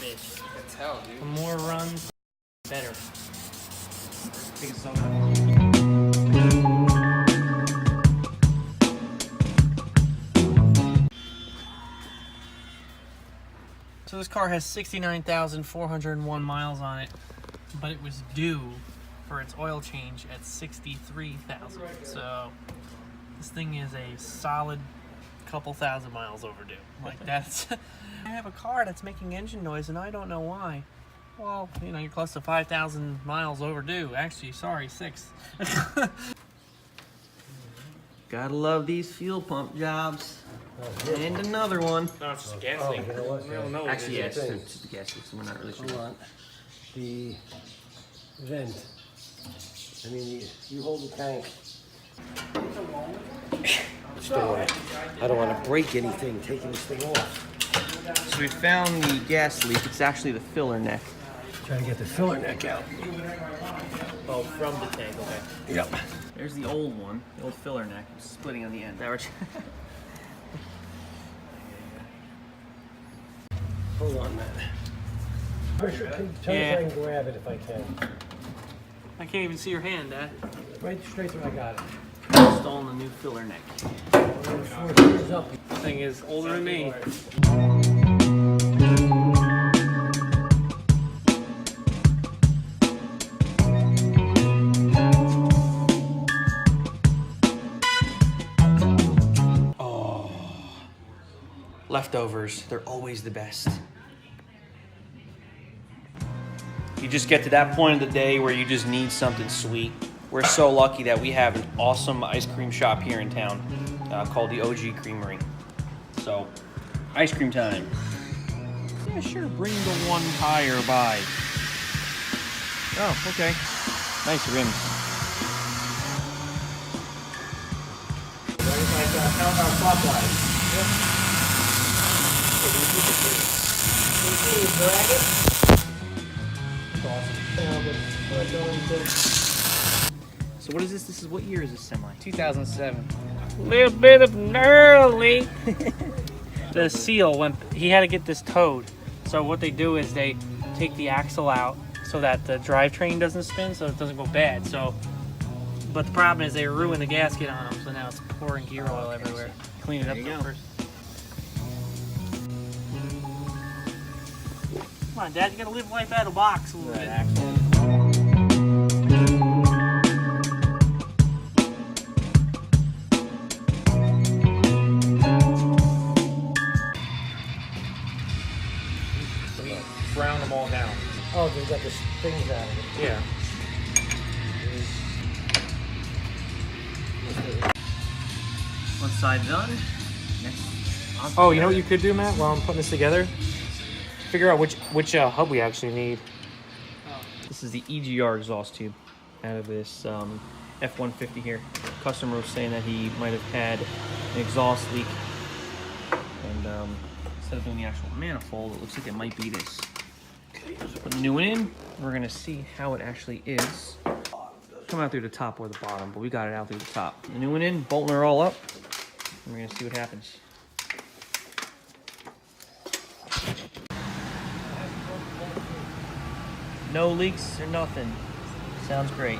bitch. I can tell, dude. The more runs, better. So this car has 69,401 miles on it, but it was due for its oil change at 63,000. So this thing is a solid couple thousand miles overdue. Like that's, I have a car that's making engine noise and I don't know why. Well, you know, you're close to 5,000 miles overdue. Actually, sorry, 6. Gotta love these fuel pump jobs. And another one. No, it's just a gas leak. You know what? We don't know. Actually, yes, thing. it's just a gas leak, so we're not really sure. Hold on. The vent. I mean, you hold the tank. I don't want to break anything taking this thing off. So we found the gas leak. It's actually the filler neck. Trying to get the filler neck out. Oh, from the tank, okay. Yep. There's the old one, the old filler neck. It's splitting on the end. Hold on, man. Tell me if I can grab it if I can. I can't even see your hand, Dad. Right straight through, I got it. Installing the new filler neck. 4 years up. This thing is older than me. Oh. Leftovers, they're always the best. You just get to that point of the day where you just need something sweet. We're so lucky that we have an awesome ice cream shop here in town called the OG Creamery. So, ice cream time. Yeah, sure, bring the one tire by. Oh, okay. Nice rims. Count our clockwise. So what is this? This is, what year is this semi? 2007. Little bit of gnarly. The seal, when he had to get this towed. So what they do is they take the axle out so that the drivetrain doesn't spin, so it doesn't go bad. So, but the problem is they ruined the gasket on them, so now it's pouring gear oil everywhere. Clean it up There you go. first. Come on, Dad, you gotta live life out of the box a little bit. Brown them all down. Oh, they got the things out of it. Yeah. One side done. Next. Oh, you know what you could do, Matt, while I'm putting this together? Figure out which hub we actually need. This is the EGR exhaust tube out of this F-150 here. Customer was saying that he might have had an exhaust leak, and instead of doing the actual manifold, it looks like it might be this. So put the new one in. We're gonna see how it actually is. Come out through the top or the bottom, but we got it out through the top. The new one in, bolting her all up, and we're gonna see what happens. No leaks or nothing. Sounds great.